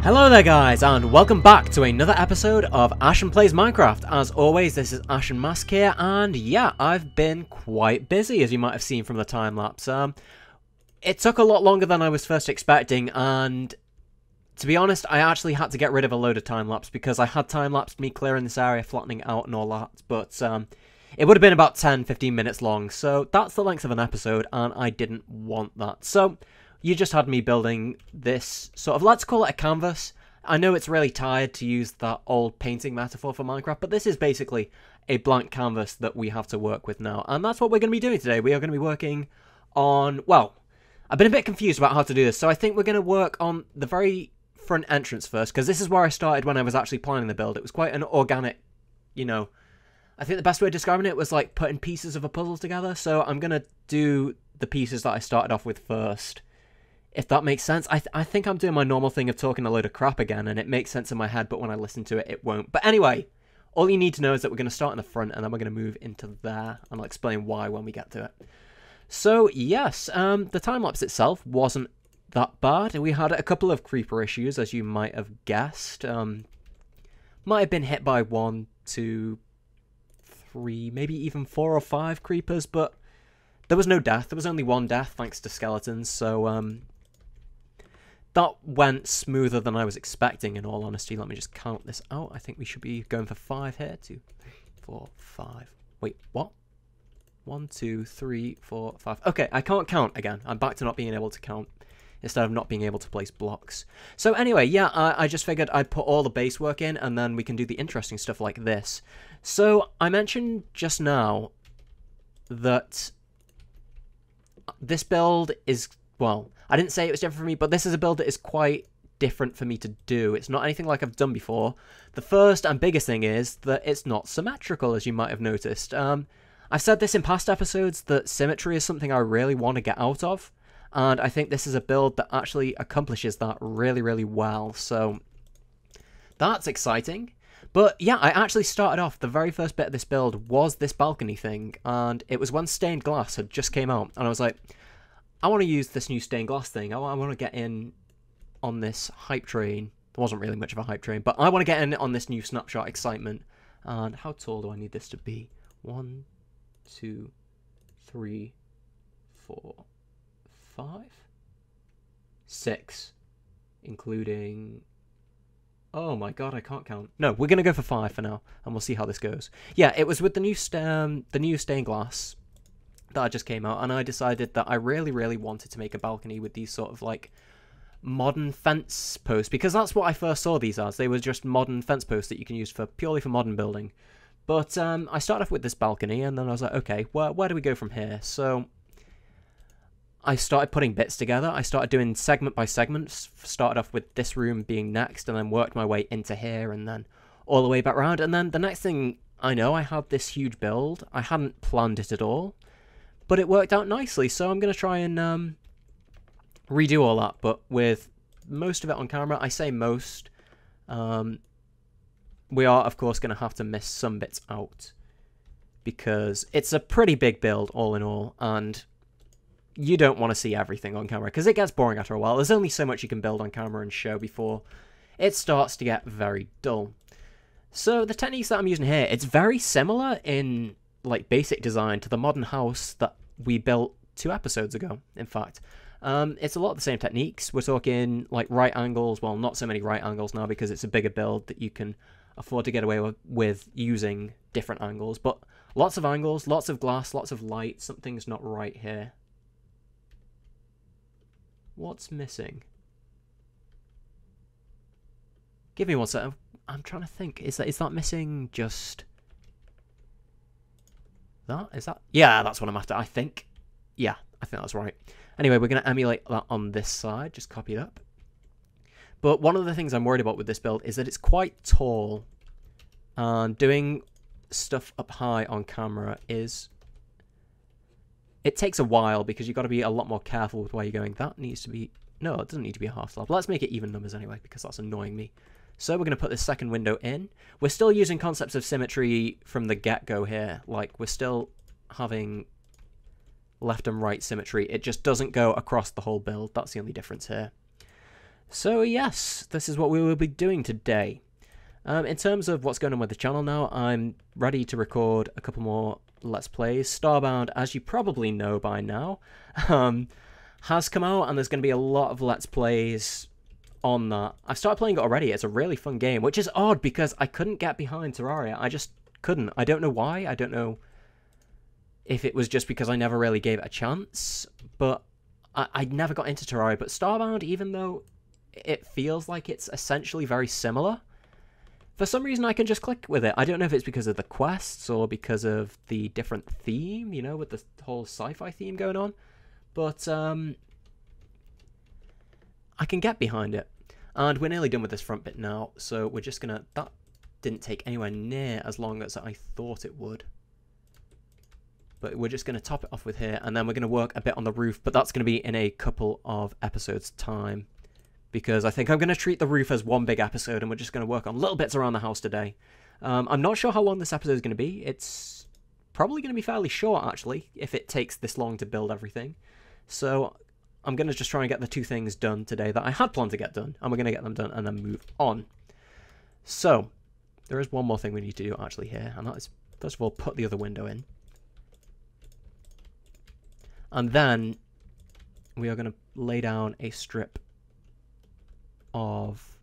Hello there guys, and welcome back to another episode of Ashen Plays Minecraft. As always, this is Ashen Mask here, and yeah, I've been quite busy, as you might have seen from the time-lapse. It took a lot longer than I was first expecting, and to be honest, I actually had to get rid of a load of time-lapse, because I had time-lapsed me clearing this area, flattening out and all that, but it would have been about 10-15 minutes long, so that's the length of an episode, and I didn't want that. So you just had me building this sort of, let's call it a canvas. I know it's really tired to use that old painting metaphor for Minecraft, but this is basically a blank canvas that we have to work with now. And that's what we're going to be doing today. We are going to be working on, well, I've been a bit confused about how to do this. So I think we're going to work on the very front entrance first, because this is where I started when I was actually planning the build. It was quite an organic, you know, I think the best way of describing it was like putting pieces of a puzzle together. So I'm going to do the pieces that I started off with first, if that makes sense. I think I'm doing my normal thing of talking a load of crap again, and it makes sense in my head, but when I listen to it, it won't. But anyway, all you need to know is that we're going to start in the front, and then we're going to move into there, and I'll explain why when we get to it. So, yes, the time-lapse itself wasn't that bad. We had a couple of creeper issues, as you might have guessed. Might have been hit by 1, 2, 3, maybe even 4 or 5 creepers, but there was no death. There was only 1 death, thanks to skeletons, so that went smoother than I was expecting, in all honesty. Let me just count this out. I think we should be going for 5 here. 2, 3, 4, 5. Wait, what? 1, 2, 3, 4, 5. Okay, I can't count again. I'm back to not being able to count instead of not being able to place blocks. So anyway, yeah, I just figured I'd put all the base work in, and then we can do the interesting stuff like this. So I mentioned just now that this build is, well, I didn't say it was different for me, but this is a build that is quite different for me to do. It's not anything like I've done before. The first and biggest thing is that it's not symmetrical, as you might have noticed. I've said this in past episodes, that symmetry is something I really want to get out of, and I think this is a build that actually accomplishes that really, really well, so that's exciting. But yeah, I actually started off, the very first bit of this build was this balcony thing, and it was when stained glass had just came out, and I was like, I want to use this new stained glass thing. I want to get in on this hype train. There wasn't really much of a hype train, but I want to get in on this new snapshot excitement. And how tall do I need this to be? 1, 2, 3, 4, 5, 6, including... Oh my god, I can't count. No, we're going to go for 5 for now, and we'll see how this goes. Yeah, it was with the new stained glass that I just came out, and I decided that I really, really wanted to make a balcony with these sort of, like, modern fence posts, because that's what I first saw these as. They were just modern fence posts that you can use for purely for modern building. But I started off with this balcony, and then I was like, okay, where do we go from here? So I started putting bits together. I started doing segment by segment. Started off with this room being next, and then worked my way into here, and then all the way back around. And then the next thing I know, I had this huge build. I hadn't planned it at all, but it worked out nicely. So I'm going to try and redo all that, but with most of it on camera. I say most. We are, of course, going to have to miss some bits out, because it's a pretty big build all in all, and you don't want to see everything on camera, because it gets boring after a while. There's only so much you can build on camera and show before it starts to get very dull. So the techniques that I'm using here, it's very similar in, like, basic design to the modern house that we built 2 episodes ago, in fact. It's a lot of the same techniques. We're talking, like, right angles. Well, not so many right angles now, because it's a bigger build that you can afford to get away with using different angles. But lots of angles, lots of glass, lots of light. Something's not right here. What's missing? Give me one second. I'm trying to think. Is that missing just that? Is that? Yeah, that's what I'm after, I think. Yeah, I think that's right. Anyway, we're going to emulate that on this side. Just copy it up. But one of the things I'm worried about with this build is that it's quite tall. And doing stuff up high on camera is... It takes a while, because you've got to be a lot more careful with where you're going. That needs to be... No, it doesn't need to be a half slab. Let's make it even numbers anyway, because that's annoying me. So we're going to put this second window in. We're still using concepts of symmetry from the get-go here. Like, we're still having left and right symmetry. It just doesn't go across the whole build. That's the only difference here. So yes, this is what we will be doing today. In terms of what's going on with the channel now, I'm ready to record a couple more Let's Plays. Starbound, as you probably know by now, has come out, and there's going to be a lot of Let's Plays on that. I've started playing it already. It's a really fun game, which is odd because I couldn't get behind Terraria. I just couldn't. I don't know why. I don't know if it was just because I never really gave it a chance, but I never got into Terraria. But Starbound, even though it feels like it's essentially very similar, for some reason I can just click with it. I don't know if it's because of the quests or because of the different theme, you know, with the whole sci-fi theme going on, but I can get behind it. And we're nearly done with this front bit now, so we're just gonna... That didn't take anywhere near as long as I thought it would. But we're just gonna top it off with here, and then we're gonna work a bit on the roof, but that's gonna be in a couple of episodes' time, because I think I'm gonna treat the roof as one big episode, and we're just gonna work on little bits around the house today. I'm not sure how long this episode is gonna be. It's probably gonna be fairly short, actually, if it takes this long to build everything. So I'm going to just try and get the two things done today that I had planned to get done, and we're going to get them done and then move on. So, there is one more thing we need to do actually here, and that is, first of all, put the other window in. And then, we are going to lay down a strip of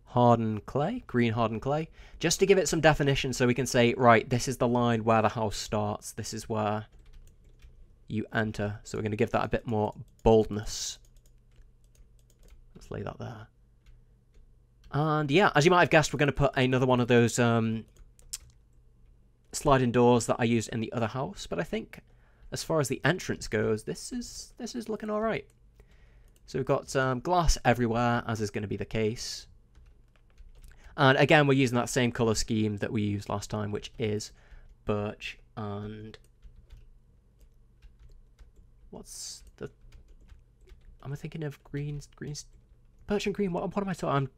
hardened clay, green hardened clay, just to give it some definition so we can say, right, this is the line where the house starts, this is where you enter. So we're going to give that a bit more boldness. Let's lay that there. And yeah, as you might have guessed, we're going to put another one of those sliding doors that I used in the other house. But I think as far as the entrance goes, this is looking all right. So we've got glass everywhere, as is going to be the case. And again, we're using that same color scheme that we used last time, which is birch and... What's the... Am I thinking of greens? Birch and green? What am I talking? I'm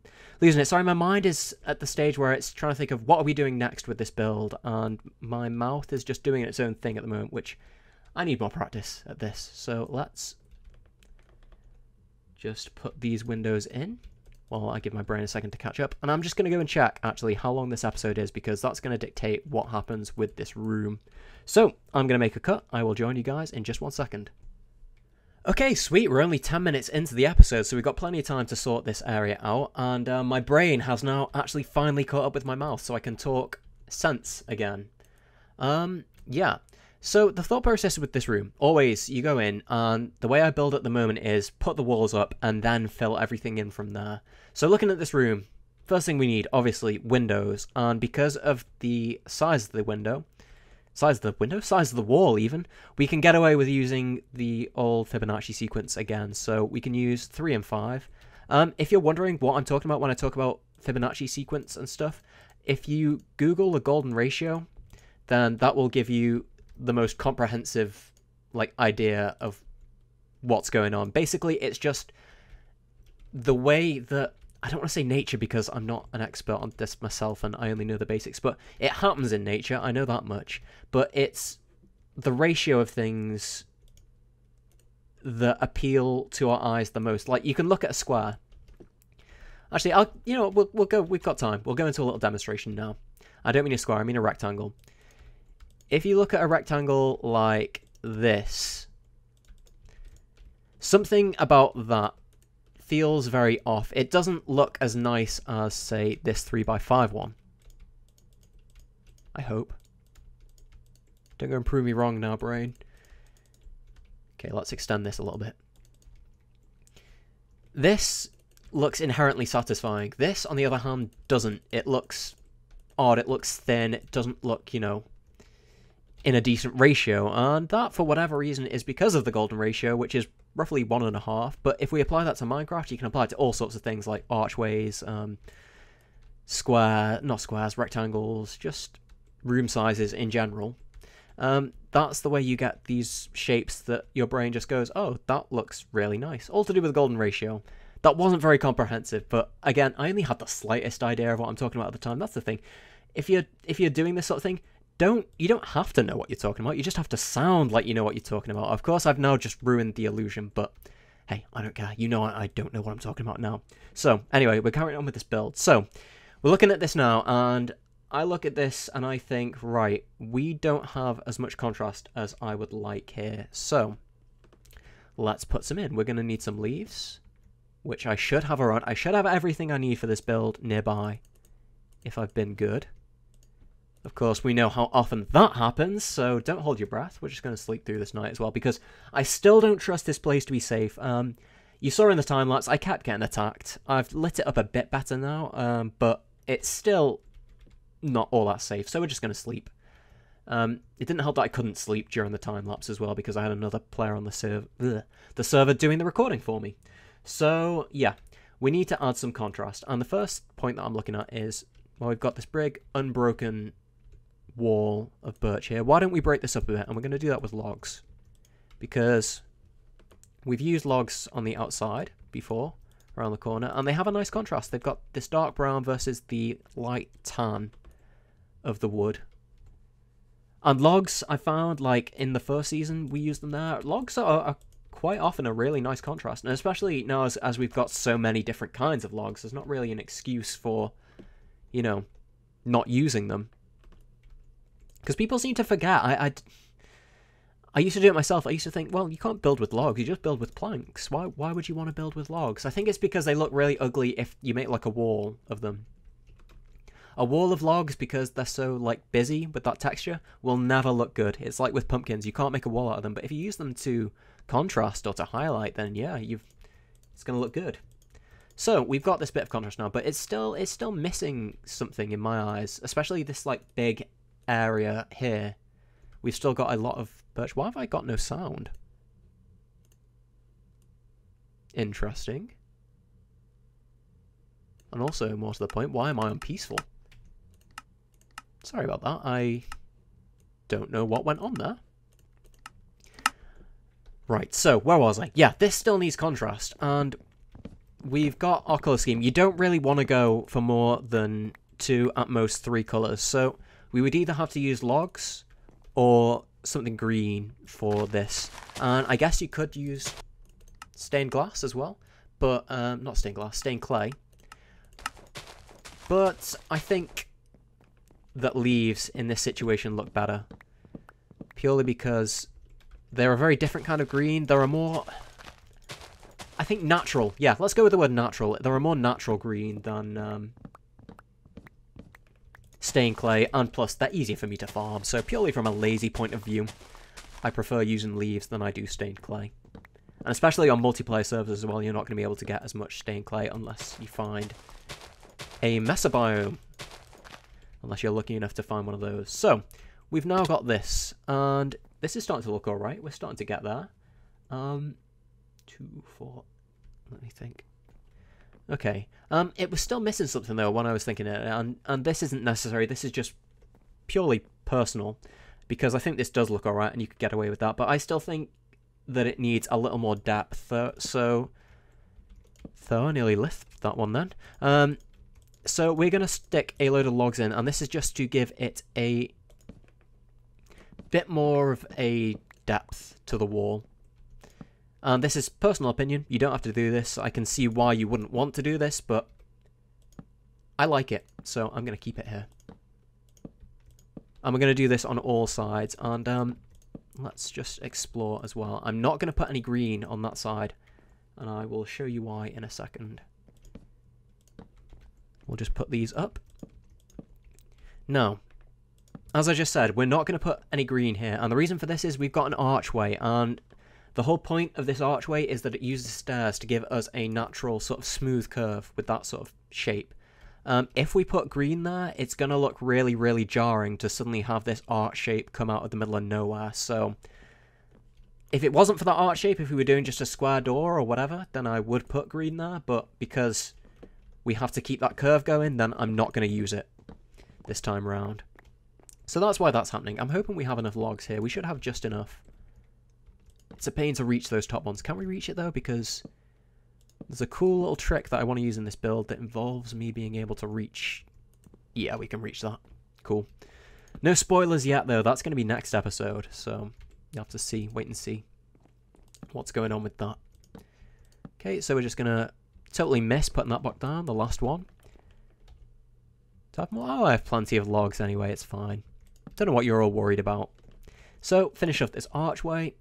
losing it. Sorry, my mind is at the stage where it's trying to think of what are we doing next with this build, and my mouth is just doing its own thing at the moment, which I need more practice at this. So let's just put these windows in while I give my brain a second to catch up. And I'm just going to go and check, actually, how long this episode is, because that's going to dictate what happens with this room. So I'm going to make a cut. I will join you guys in just 1 second. Okay, sweet, we're only 10 minutes into the episode, so we've got plenty of time to sort this area out, and my brain has now actually finally caught up with my mouth, so I can talk sense again. Yeah, so the thought process with this room, always, you go in, and the way I build at the moment is put the walls up, and then fill everything in from there. So looking at this room, first thing we need, obviously, windows, and because of the size of the window, size of the wall even, we can get away with using the old Fibonacci sequence again. So we can use 3 and 5. If you're wondering what I'm talking about when I talk about Fibonacci sequence and stuff, if you Google the golden ratio, then that will give you the most comprehensive idea of what's going on. Basically, it's just the way that, I don't want to say nature because I'm not an expert on this myself and I only know the basics, but it happens in nature, I know that much. But it's the ratio of things that appeal to our eyes the most. Like, you can look at a square. Actually, we'll go, we've got time. We'll go into a little demonstration now. I don't mean a square, I mean a rectangle. If you look at a rectangle like this, something about that feels very off. It doesn't look as nice as, say, this 3x5 one. I hope. Don't go and prove me wrong now, brain. Okay, let's extend this a little bit. This looks inherently satisfying. This, on the other hand, doesn't. It looks odd, it looks thin, it doesn't look, you know, in a decent ratio, and that, for whatever reason, is because of the golden ratio, which is roughly 1.5, but if we apply that to Minecraft, you can apply it to all sorts of things like archways, not squares, rectangles, just room sizes in general. That's the way you get these shapes that your brain just goes, oh, that looks really nice. All to do with the golden ratio. That wasn't very comprehensive, but again, I only had the slightest idea of what I'm talking about at the time. That's the thing. If you're doing this sort of thing, you don't have to know what you're talking about. You just have to sound like you know what you're talking about. Of course, I've now just ruined the illusion, but Hey, I don't care. You know I don't know what I'm talking about now. So, anyway, we're carrying on with this build. So, we're looking at this now, and I look at this and I think, right, we don't have as much contrast as I would like here. So, let's put some in. We're going to need some leaves, which I should have around. I should have everything I need for this build nearby, if I've been good. Of course, we know how often that happens, so don't hold your breath. We're just going to sleep through this night as well, because I still don't trust this place to be safe. You saw in the time-lapse, I kept getting attacked. I've lit it up a bit better now, but it's still not all that safe, so we're just going to sleep. It didn't help that I couldn't sleep during the time-lapse as well, because I had another player on the server doing the recording for me. So, yeah, we need to add some contrast. And the first point that I'm looking at is, well, we've got this big, unbroken wall of birch here. Why don't we break this up a bit? And we're going to do that with logs, because we've used logs on the outside before, around the corner, and they have a nice contrast. They've got this dark brown versus the light tan of the wood. And logs, I found, like, in the first season, we used them there. Logs are quite often a really nice contrast, and especially now as we've got so many different kinds of logs, there's not really an excuse for, you know, not using them. Because people seem to forget. I used to do it myself. I used to think, well, you can't build with logs. You just build with planks. Why would you want to build with logs? I think it's because they look really ugly if you make like a wall of them. A wall of logs, because they're so like busy with that texture, will never look good. It's like with pumpkins. You can't make a wall out of them. But if you use them to contrast or to highlight, then yeah, it's going to look good. So we've got this bit of contrast now, but it's still missing something in my eyes, especially this like big area here. We've still got a lot of birch. Why have I got no sound? Interesting. And also, more to the point, why am I on peaceful? Sorry about that. I don't know what went on there. Right, so where was I? Yeah, this still needs contrast, and we've got our colour scheme. You don't really want to go for more than 2, at most 3 colours, so we would either have to use logs or something green for this. And I guess you could use stained glass as well, but not stained glass, stained clay. But I think that leaves in this situation look better, purely because they're a very different kind of green. They're a more, I think, natural. Yeah, let's go with the word natural. They're a more natural green than stained clay, and plus they're easier for me to farm. So purely from a lazy point of view, I prefer using leaves than I do stained clay. And especially on multiplayer servers as well, you're not going to be able to get as much stained clay unless you find a mesa biome. Unless you're lucky enough to find one of those. So, we've now got this, and this is starting to look alright. We're starting to get there. 2, 4, let me think. Okay, it was still missing something though when I was thinking it, and this isn't necessary. This is just purely personal, because I think this does look alright and you could get away with that, but I still think that it needs a little more depth. So I nearly lift that one then. So we're going to stick a load of logs in, and this is just to give it a bit more of a depth to the wall. And this is personal opinion. You don't have to do this. I can see why you wouldn't want to do this, but I like it, so I'm going to keep it here. And we're going to do this on all sides, and let's just explore as well. I'm not going to put any green on that side, and I will show you why in a second. We'll just put these up. Now, as I just said, we're not going to put any green here, and the reason for this is we've got an archway, and the whole point of this archway is that it uses stairs to give us a natural sort of smooth curve with that sort of shape. If we put green there, it's going to look really, really jarring to suddenly have this arch shape come out of the middle of nowhere. So if it wasn't for that arch shape, if we were doing just a square door or whatever, then I would put green there. But because we have to keep that curve going, then I'm not going to use it this time around. So that's why that's happening. I'm hoping we have enough logs here. We should have just enough. It's a pain to reach those top ones. Can we reach it though? Because there's a cool little trick that I want to use in this build that involves me being able to reach... Yeah, we can reach that. Cool. No spoilers yet though. That's going to be next episode. So you have to see, wait and see what's going on with that. Okay, so we're just going to totally miss putting that block down, the last one. Oh, I have plenty of logs anyway, it's fine. Don't know what you're all worried about. So, finish off this archway.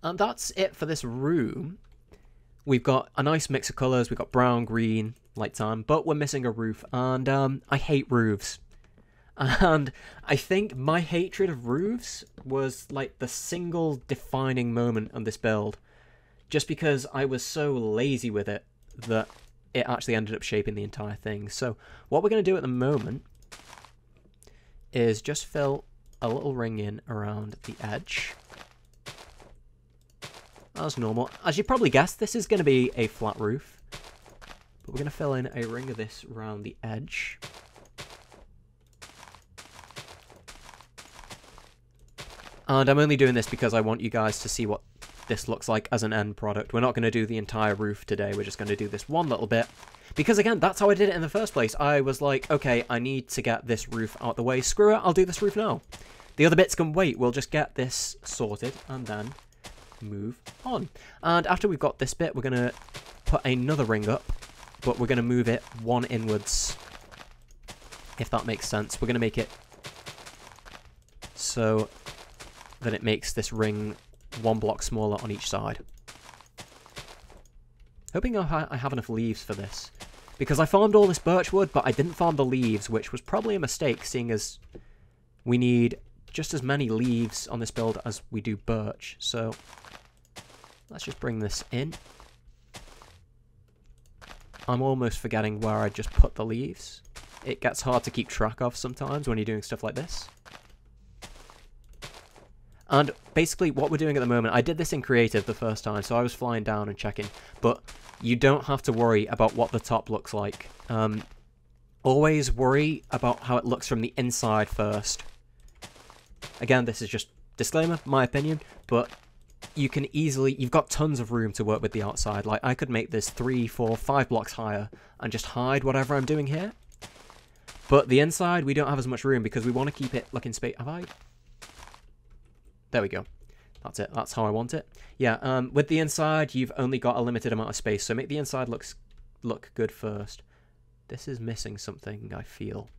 And that's it for this room. We've got a nice mix of colours. We've got brown, green, light tan, but we're missing a roof. And I hate roofs. And I think my hatred of roofs was like the single defining moment on this build. Just because I was so lazy with it that it actually ended up shaping the entire thing. So what we're going to do at the moment is just fill a little ring in around the edge. As normal. As you probably guessed, this is going to be a flat roof. But we're going to fill in a ring of this around the edge. And I'm only doing this because I want you guys to see what this looks like as an end product. We're not going to do the entire roof today. We're just going to do this one little bit. Because again, that's how I did it in the first place. I was like, okay, I need to get this roof out the way. Screw it, I'll do this roof now. The other bits can wait. We'll just get this sorted and then move on. And after we've got this bit, we're going to put another ring up, but we're going to move it one inwards, if that makes sense. We're going to make it so that it makes this ring one block smaller on each side. Hoping I have enough leaves for this. Because I farmed all this birch wood, but I didn't farm the leaves, which was probably a mistake, seeing as we need just as many leaves on this build as we do birch. So let's just bring this in. I'm almost forgetting where I just put the leaves. It gets hard to keep track of sometimes when you're doing stuff like this. And basically what we're doing at the moment, I did this in creative the first time, so I was flying down and checking, but you don't have to worry about what the top looks like. Always worry about how it looks from the inside first. Again, this is just disclaimer, my opinion, but you can easily, you've got tons of room to work with the outside. Like, I could make this 3, 4, 5 blocks higher and just hide whatever I'm doing here. But the inside, we don't have as much room because we want to keep it looking space. Have I? There we go. That's it. That's how I want it. Yeah, with the inside, you've only got a limited amount of space, so make the inside look good first. This is missing something, I feel.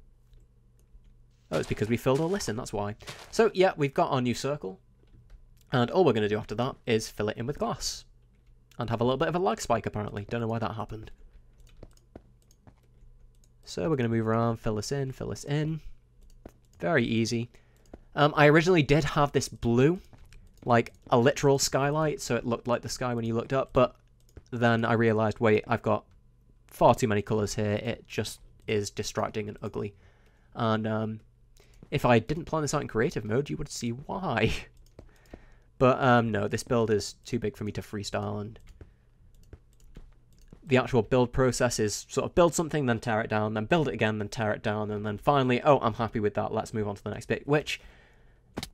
Oh, it's because we filled all this in, that's why. So, yeah, we've got our new circle. And all we're going to do after that is fill it in with glass. And have a little bit of a lag spike, apparently. Don't know why that happened. So we're going to move around, fill this in, fill this in. Very easy. I originally did have this blue, like a literal skylight, so it looked like the sky when you looked up, but then I realised, wait, I've got far too many colours here, it just is distracting and ugly. And if I didn't plan this out in creative mode, you would see why. But no, this build is too big for me to freestyle, and the actual build process is sort of build something, then tear it down, then build it again, then tear it down, and then finally, oh, I'm happy with that, let's move on to the next bit, which,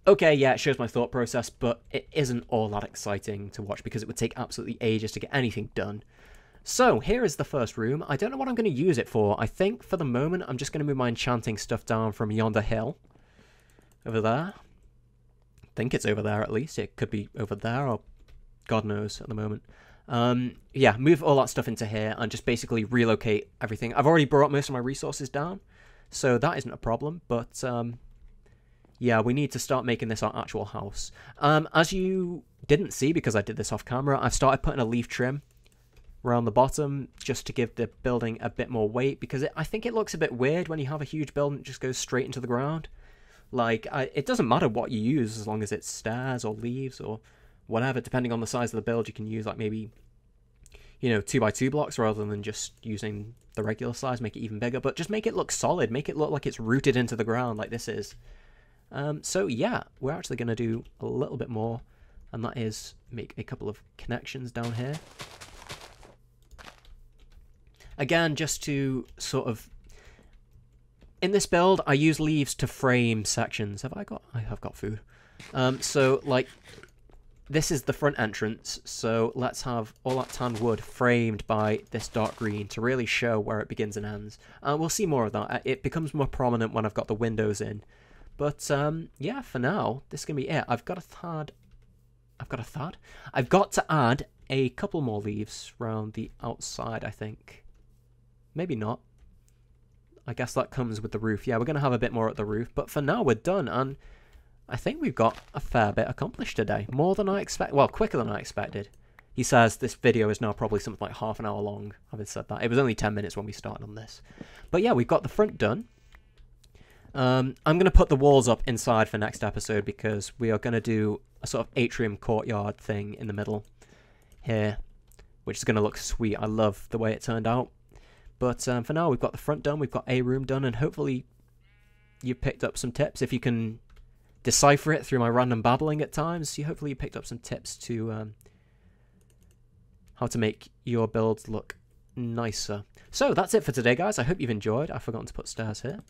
okay, yeah, it shows my thought process, but it isn't all that exciting to watch because it would take absolutely ages to get anything done. So, here is the first room. I don't know what I'm going to use it for. I think, for the moment, I'm just going to move my enchanting stuff down from yonder hill. Over there. I think it's over there, at least. It could be over there, or God knows at the moment. Yeah, move all that stuff into here and just basically relocate everything. I've already brought most of my resources down, so that isn't a problem, but yeah, we need to start making this our actual house. As you didn't see, because I did this off camera, I've started putting a leaf trim around the bottom just to give the building a bit more weight, because I think it looks a bit weird when you have a huge building that just goes straight into the ground. Like, it doesn't matter what you use as long as it's stairs or leaves or whatever. Depending on the size of the build, you can use like maybe, you know, 2x2 blocks rather than just using the regular size, make it even bigger, but just make it look solid, make it look like it's rooted into the ground like this is. So yeah, we're actually going to do a little bit more, and that is make a couple of connections down here. Again, just to sort of, in this build, I use leaves to frame sections. I have got food. So like, this is the front entrance, so let's have all that tan wood framed by this dark green to really show where it begins and ends. We'll see more of that. It becomes more prominent when I've got the windows in. But yeah, for now, this is going to be it. I've got to add a couple more leaves around the outside, I think. Maybe not. I guess that comes with the roof. Yeah, we're going to have a bit more at the roof, but for now we're done, and I think we've got a fair bit accomplished today. More than I expect. Well, quicker than I expected. He says this video is now probably something like half an hour long, having said that. It was only 10 minutes when we started on this. But yeah, we've got the front done. I'm going to put the walls up inside for next episode because we are going to do a sort of atrium courtyard thing in the middle here, which is going to look sweet. I love the way it turned out. But for now, we've got the front done, we've got a room done, and hopefully you've picked up some tips. If you can decipher it through my random babbling at times, hopefully you picked up some tips to how to make your builds look nicer. So that's it for today, guys. I hope you've enjoyed. I've forgotten to put stairs here.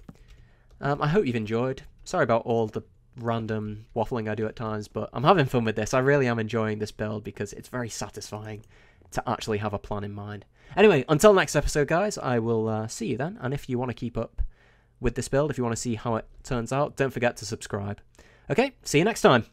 I hope you've enjoyed. Sorry about all the random waffling I do at times, but I'm having fun with this. I really am enjoying this build because it's very satisfying to actually have a plan in mind. Anyway, until next episode, guys, I will see you then. And if you want to keep up with this build, if you want to see how it turns out, don't forget to subscribe. Okay, see you next time.